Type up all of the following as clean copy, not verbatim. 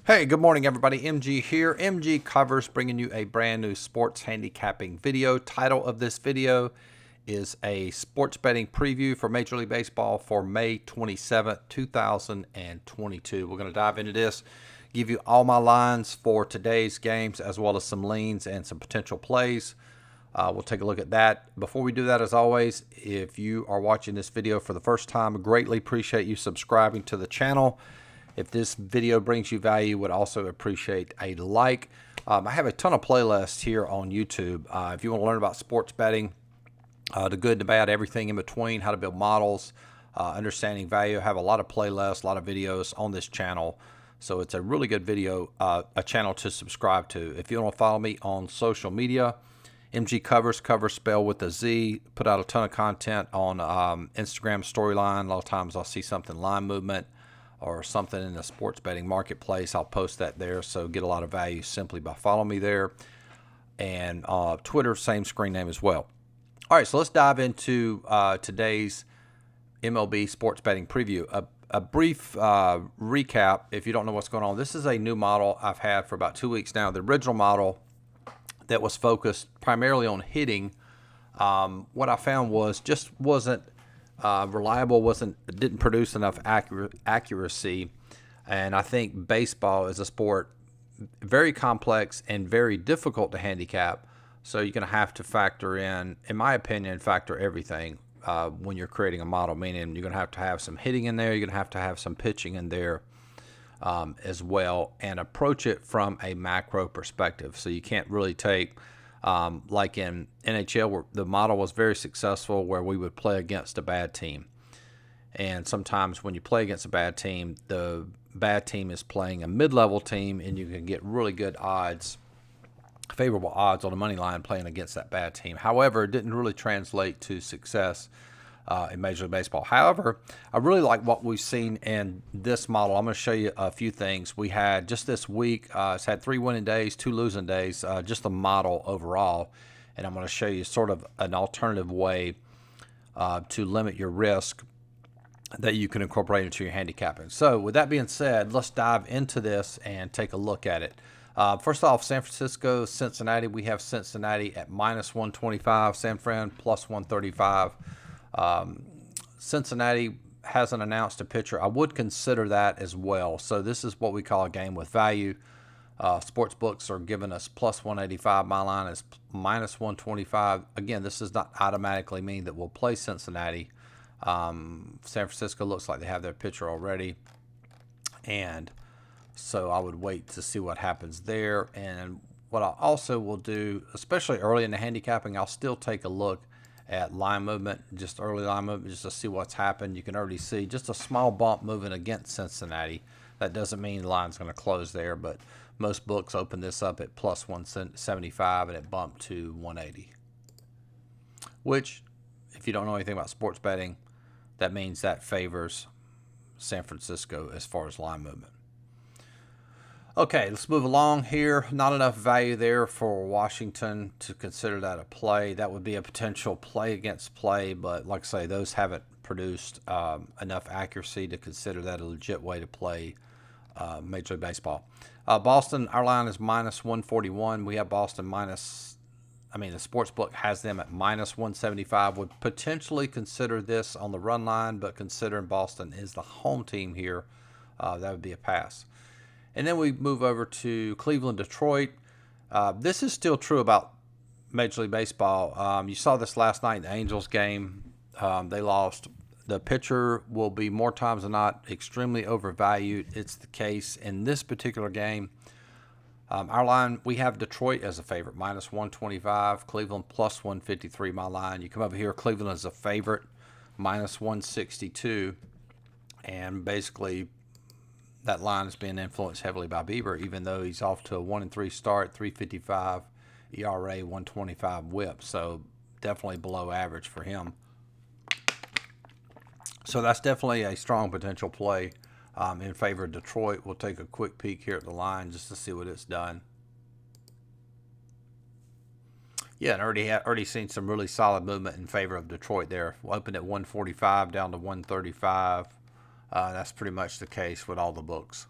Hey, good morning, everybody. MG here. MGCovers bringing you a brand new sports handicapping video. Title of this video is a sports betting preview for Major League Baseball for May 27th, 2022. We're going to dive into this, give you all my lines for today's games, as well as some leans and some potential plays. We'll take a look at that. Before we do that, as always, if you are watching this video for the first time, I greatly appreciate you subscribing to the channel. If this video brings you value, would also appreciate a like. I have a ton of playlists here on YouTube. If you want to learn about sports betting, the good, the bad, everything in between, how to build models, understanding value, I have a lot of playlists, a lot of videos on this channel. So it's a really good video, a channel to subscribe to. If you want to follow me on social media, MGCovers, cover spelled with a Z, put out a ton of content on Instagram storyline. A lot of times I'll see something line movement or something in the sports betting marketplace. I'll post that there, so get a lot of value simply by following me there. And Twitter, same screen name as well. All right, so let's dive into today's MLB sports betting preview. A brief recap, if you don't know what's going on. This is a new model I've had for about 2 weeks now. The original model that was focused primarily on hitting, what I found was just wasn't reliable, didn't produce enough accuracy. And I think baseball is a sport very complex and very difficult to handicap. So you're going to have to factor in my opinion, factor everything when you're creating a model, meaning you're going to have some hitting in there. You're going to have some pitching in there as well, and approach it from a macro perspective. So you can't really take like in NHL, where the model was very successful, where we would play against a bad team. And sometimes when you play against a bad team, the bad team is playing a mid-level team, and you can get really good odds, favorable odds on the money line playing against that bad team. However, it didn't really translate to success in Major League Baseball. However, I really like what we've seen in this model. I'm going to show you a few things. We had just this week, it's had 3 winning days, 2 losing days, just the model overall. And I'm going to show you sort of an alternative way to limit your risk that you can incorporate into your handicapping. So with that being said, let's dive into this and take a look at it. First off, San Francisco, Cincinnati. We have Cincinnati at minus 125, San Fran plus 135. Cincinnati hasn't announced a pitcher. I would consider that as well. So this is what we call a game with value. Sports books are giving us plus 185. My line is minus 125. Again, this does not automatically mean that we'll play Cincinnati. San Francisco looks like they have their pitcher already, and so I would wait to see what happens there. And what I also will do, especially early in the handicapping, I'll still take a look at line movement, just early line movement, just to see what's happened. You can already see just a small bump moving against Cincinnati. That doesn't mean the line's going to close there, but most books open this up at plus 175 and it bumped to 180. Which, if you don't know anything about sports betting, that means that favors San Francisco as far as line movement. Okay, let's move along here. Not enough value there for Washington to consider that a play. That would be a potential play against play, but like I say, those haven't produced enough accuracy to consider that a legit way to play Major League Baseball. Boston, our line is minus 141. We have Boston the sports book has them at minus 175. Would potentially consider this on the run line, but considering Boston is the home team here, that would be a pass. And then we move over to Cleveland, Detroit. This is still true about Major League Baseball. You saw this last night in the Angels game. They lost. The pitcher will be more times than not extremely overvalued. It's the case in this particular game. Our line, we have Detroit as a favorite, minus 125. Cleveland plus 153, my line. You come over here, Cleveland is a favorite, minus 162. And basically, that line is being influenced heavily by Bieber, even though he's off to a 1-3 start, 3.55 ERA, 125 WHIP. So definitely below average for him. So that's definitely a strong potential play in favor of Detroit. We'll take a quick peek here at the line just to see what it's done. Yeah, and already seen some really solid movement in favor of Detroit there. We'll open at 145 down to 135. That's pretty much the case with all the books.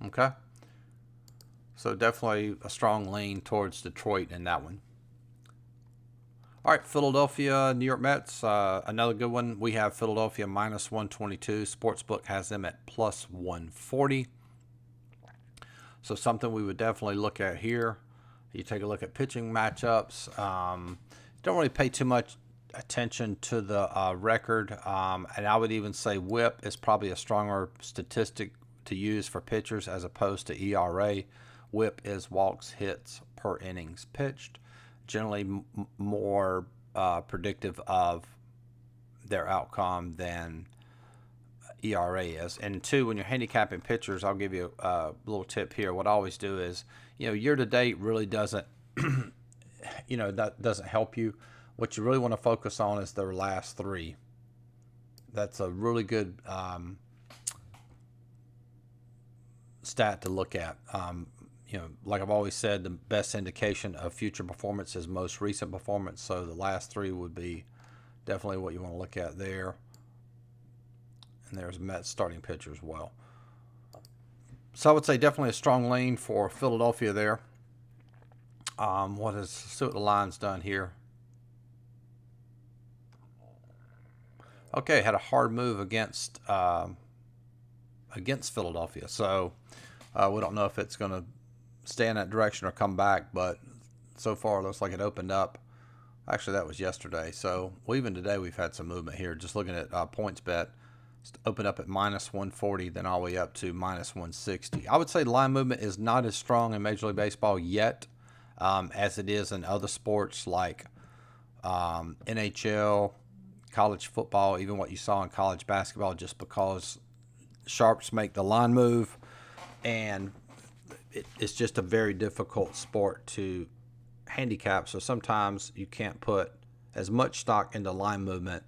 Okay. So definitely a strong lean towards Detroit in that one. All right, Philadelphia, New York Mets, another good one. We have Philadelphia minus 122. Sportsbook has them at plus 140. So something we would definitely look at here. You take a look at pitching matchups. Don't really pay too much attention to the record. And I would even say WHIP is probably a stronger statistic to use for pitchers as opposed to ERA. WHIP is walks, hits per innings pitched. Generally more predictive of their outcome than ERA is. And two, when you're handicapping pitchers, I'll give you a little tip here. What I always do is, year to date really doesn't, that doesn't help you. What you really want to focus on is their last three. That's a really good stat to look at. Like I've always said, the best indication of future performance is most recent performance. So the last three would be definitely what you want to look at there. And there's Mets starting pitcher as well. So I would say definitely a strong lean for Philadelphia there. Let's see what the line's done here. Okay, had a hard move against Philadelphia. So we don't know if it's going to stay in that direction or come back, but so far it looks like it opened up. Actually, that was yesterday. So even today we've had some movement here. Just looking at points bet, opened up at minus 140, then all the way up to minus 160. I would say the line movement is not as strong in Major League Baseball yet as it is in other sports like NHL, college football, even what you saw in college basketball, just because sharps make the line move, and it's just a very difficult sport to handicap. So sometimes you can't put as much stock into line movement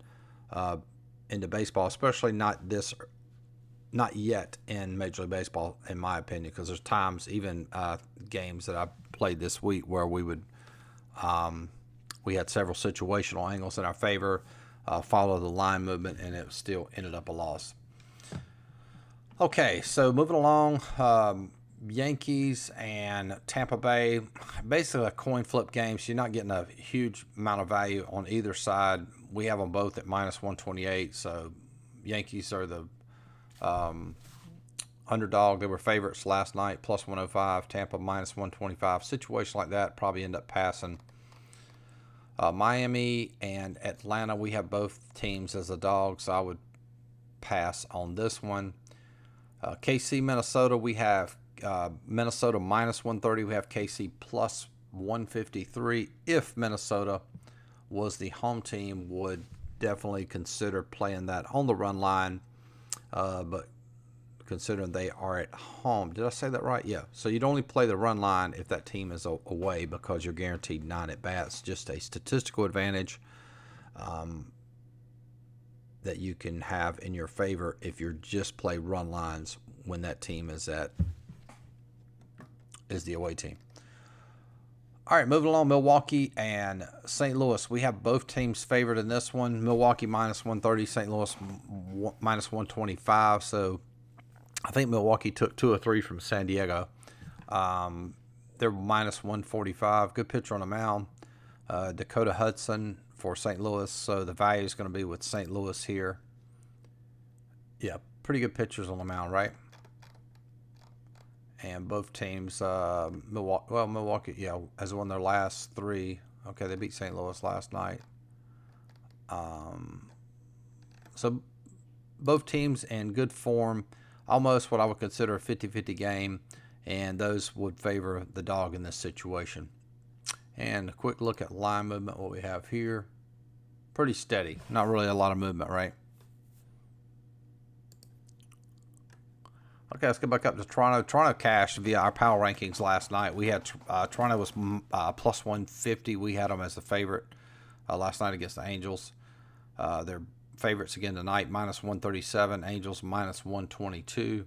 into baseball, especially not yet in Major League Baseball, in my opinion, because there's times, even games that I played this week, where we had several situational angles in our favor, follow the line movement, and it still ended up a loss. Okay, so moving along, Yankees and Tampa Bay, basically a coin flip game, so you're not getting a huge amount of value on either side. We have them both at minus 128, so Yankees are the underdog. They were favorites last night, plus 105. Tampa minus 125. Situation like that probably end up passing. Miami and Atlanta, we have both teams as a dog, so I would pass on this one. KC, Minnesota, we have Minnesota minus 130. We have KC plus 153. If Minnesota was the home team, would definitely consider playing that on the run line. But considering they are at home, did I say that right? Yeah. So you'd only play the run line if that team is away, because you're guaranteed 9 at bats. Just a statistical advantage that you can have in your favor if you just play run lines when that team is the away team. All right, moving along, Milwaukee and St. Louis. We have both teams favored in this one. Milwaukee minus 130, St. Louis minus 125. So I think Milwaukee took 2 or 3 from San Diego. They're minus 145. Good pitcher on the mound. Dakota Hudson for St. Louis. So the value is going to be with St. Louis here. Yeah, pretty good pitchers on the mound, right? And both teams, Milwaukee, yeah, has won their last 3. Okay, they beat St. Louis last night. So both teams in good form, almost what I would consider a 50-50 game, and those would favor the dog in this situation. And a quick look at line movement, what we have here. Pretty steady. Not really a lot of movement, right? Okay, let's go back up to Toronto. Toronto cashed via our power rankings last night. We had Toronto was plus 150. We had them as the favorite last night against the Angels. They're favorites again tonight, minus 137. Angels minus 122.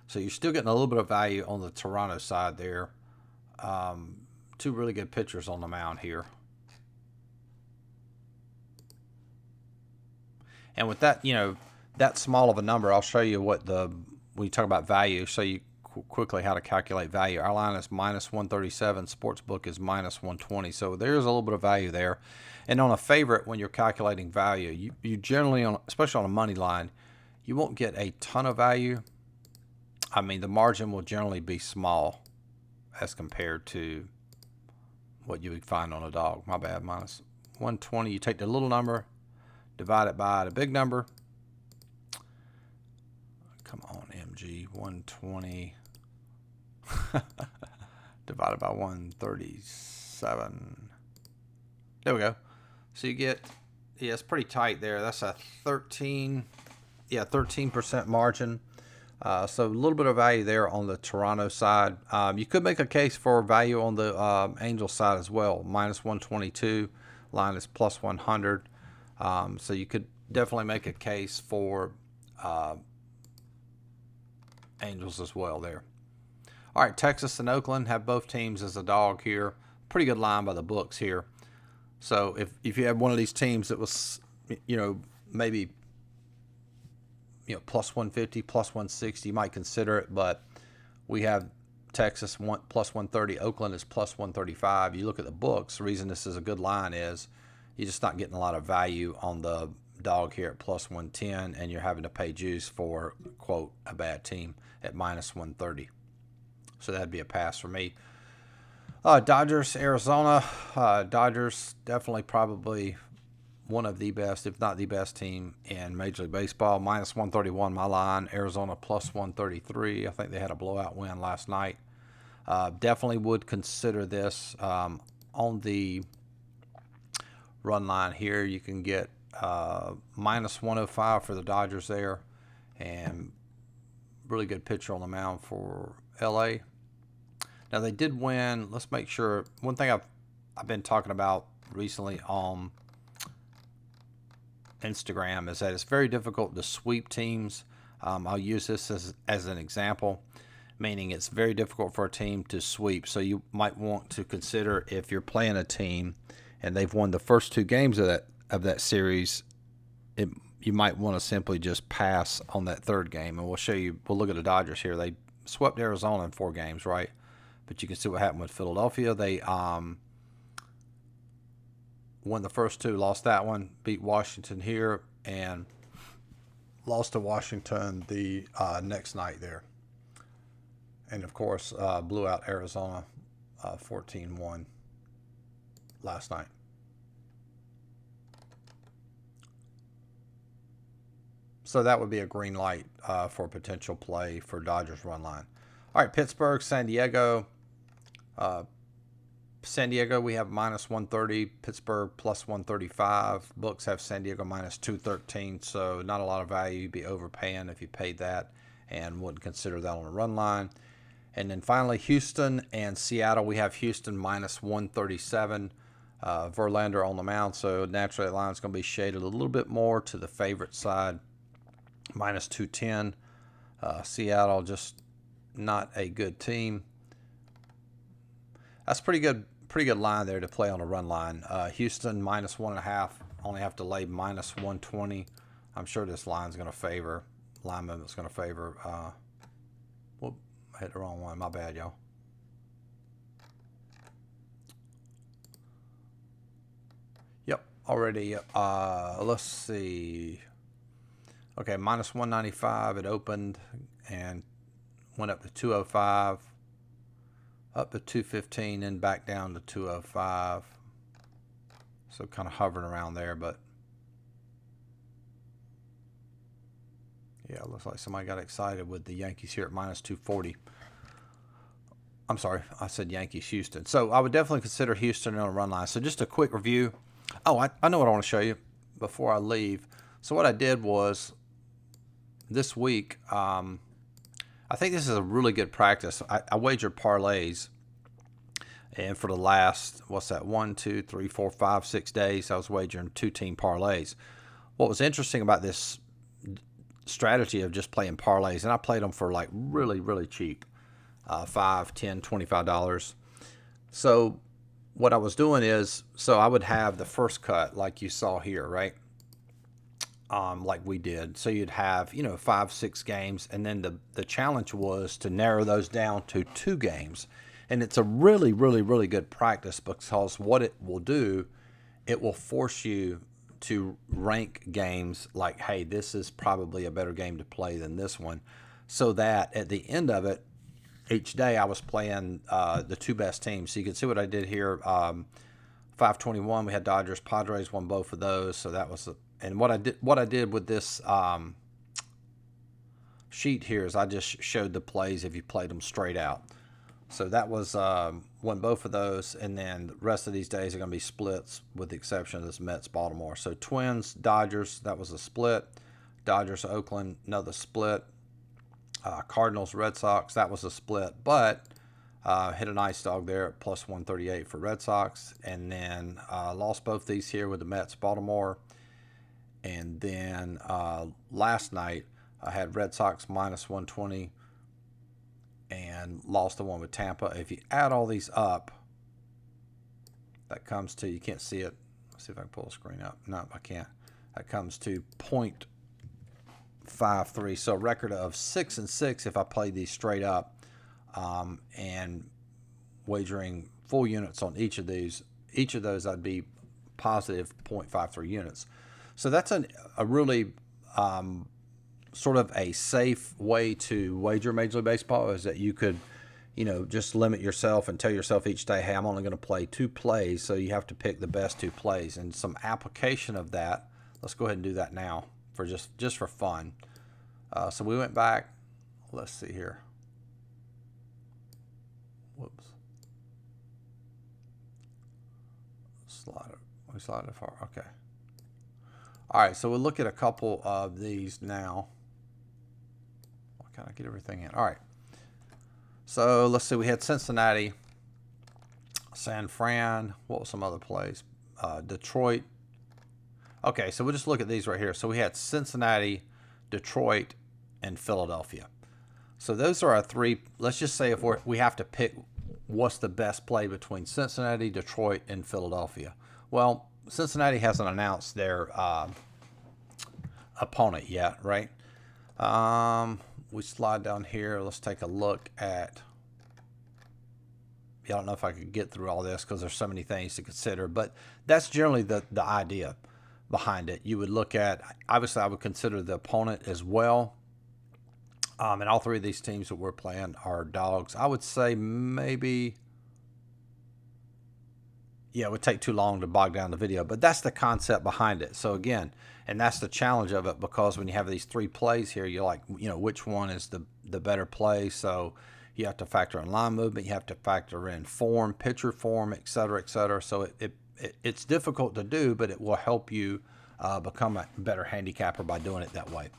So you're still getting a little bit of value on the Toronto side there. 2 really good pitchers on the mound here. And with that, that small of a number, I'll show you what the when you talk about value, show you quickly how to calculate value. Our line is minus 137. Sportsbook is minus 120. So there's a little bit of value there. And on a favorite, when you're calculating value, you generally, especially on a money line, you won't get a ton of value. I mean, the margin will generally be small as compared to what you would find on a dog. My bad, minus 120. You take the little number, divide it by the big number. Come on, MG, 120 divided by 137. There we go. So you get, yeah, it's pretty tight there. That's a 13% margin. So a little bit of value there on the Toronto side. You could make a case for value on the Angels side as well. Minus 122, line is plus 100. So you could definitely make a case for Angels as well there. All right, Texas and Oakland have both teams as a dog here. Pretty good line by the books here. So if you have one of these teams that was, maybe, plus 150, plus 160, you might consider it. But we have Texas plus 130. Oakland is plus 135. You look at the books, the reason this is a good line is you're just not getting a lot of value on the dog here at plus 110, and you're having to pay juice for, quote, a bad team at minus 130. So that'd be a pass for me. Dodgers, Arizona. Dodgers definitely probably one of the best, if not the best team in Major League Baseball. Minus 131 my line. Arizona plus 133. I think they had a blowout win last night. Definitely would consider this on the run line here. You can get minus 105 for the Dodgers there, and really good pitcher on the mound for LA. Now they did win. Let's make sure. One thing I've been talking about recently on Instagram is that it's very difficult to sweep teams. I'll use this as an example, meaning it's very difficult for a team to sweep. So you might want to consider, if you're playing a team and they've won the first two games of that series, you might want to simply just pass on that third game. And we'll look at the Dodgers here. They swept Arizona in 4 games, right? But you can see what happened with Philadelphia. They won the first 2, lost that one, beat Washington here, and lost to Washington the next night there. And, of course, blew out Arizona 14-1 last night. So that would be a green light for potential play for Dodgers run line. All right, Pittsburgh, San Diego. San Diego, we have minus 130. Pittsburgh plus 135. Books have San Diego minus 213. So not a lot of value. You'd be overpaying if you paid that, and wouldn't consider that on a run line. And then finally, Houston and Seattle. We have Houston minus 137. Verlander on the mound. So naturally, that line's going to be shaded a little bit more to the favorite side. Minus 210. Seattle, just not a good team. That's pretty good line there to play on a run line. Houston minus 1.5. Only have to lay minus 120. I'm sure this line's going to favor. Line movement's going to favor. Whoop, I hit the wrong one. My bad, y'all. Yep, already. Let's see. Okay, minus 195. It opened and went up to 205. Up to 215, then back down to 205. So kind of hovering around there, but yeah, it looks like somebody got excited with the Yankees here at minus 240. I'm sorry, I said Yankees, Houston. So I would definitely consider Houston on a run line. So just a quick review. Oh, I know what I want to show you before I leave. So what I did was this week, I think this is a really good practice. I wagered parlays, and for the last, 1, 2, 3, 4, 5, 6 days, I was wagering 2-team parlays. What was interesting about this strategy of just playing parlays, and I played them for like really, really cheap, $5, $10, $25. So what I was doing is, so I would have the first cut like you saw here, right? like we did. So you'd have, 5, 6 games, and then the challenge was to narrow those down to 2 games. And it's a really, really, really good practice, because what it will do, it will force you to rank games like, hey, this is probably a better game to play than this one, so that at the end of it, each day I was playing the 2 best teams. So you can see what I did here. 521, we had Dodgers, Padres, won both of those. So that was and what I did with this sheet here is I just showed the plays if you played them straight out. So that was won both of those, and then the rest of these days are going to be splits, with the exception of this Mets Baltimore. So Twins, Dodgers, that was a split. Dodgers, Oakland, another split. Cardinals, Red Sox, that was a split, but hit a nice dog there at plus 138 for Red Sox, and then lost both these here with the Mets, Baltimore, and then last night I had Red Sox minus 120 and lost the one with Tampa. If you add all these up, that comes to, you can't see it. Let's see if I can pull the screen up. No, I can't. That comes to 0.53. So a record of 6-6 if I play these straight up, and wagering full units on each of those, I'd be positive 0.53 units. So that's a really sort of a safe way to wager Major League Baseball, is that you could, just limit yourself and tell yourself each day, hey, I'm only going to play 2 plays, so you have to pick the best 2 plays. And some application of that, let's go ahead and do that now for just for fun. So we went back, let's see here. Whoops. We slide it far, okay. All right, so we'll look at a couple of these now. Can I get everything in? All right. So let's see. We had Cincinnati, San Fran. What was some other plays? Detroit. Okay, so we'll just look at these right here. So we had Cincinnati, Detroit, and Philadelphia. So those are our 3. Let's just say if we have to pick what's the best play between Cincinnati, Detroit, and Philadelphia. Well, Cincinnati hasn't announced their opponent yet, right? We slide down here. Let's take a look at, I don't know if I could get through all this because there's so many things to consider, but that's generally the idea behind it. You would look at, obviously I would consider the opponent as well. And all 3 of these teams that we're playing are dogs. I would say maybe, it would take too long to bog down the video, but that's the concept behind it. So again, and that's the challenge of it, because when you have these 3 plays here, you're like, which one is the better play? So you have to factor in line movement, you have to factor in form, pitcher form, et cetera, et cetera. So it's difficult to do, but it will help you become a better handicapper by doing it that way.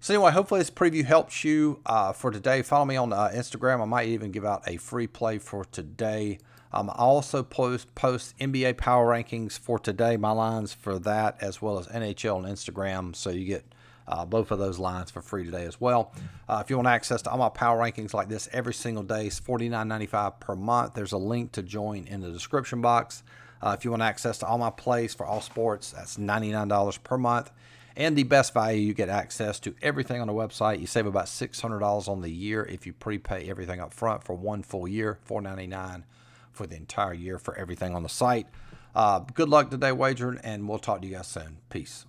So anyway, hopefully this preview helps you for today. Follow me on Instagram. I might even give out a free play for today. I also post NBA power rankings for today, my lines for that, as well as NHL on Instagram. So you get both of those lines for free today as well. If you want access to all my power rankings like this every single day, it's $49.95 per month. There's a link to join in the description box. If you want access to all my plays for all sports, that's $99 per month. And the best value, you get access to everything on the website. You save about $600 on the year if you prepay everything up front for 1 full year, $499 for the entire year for everything on the site. Good luck today wagering, and we'll talk to you guys soon. Peace.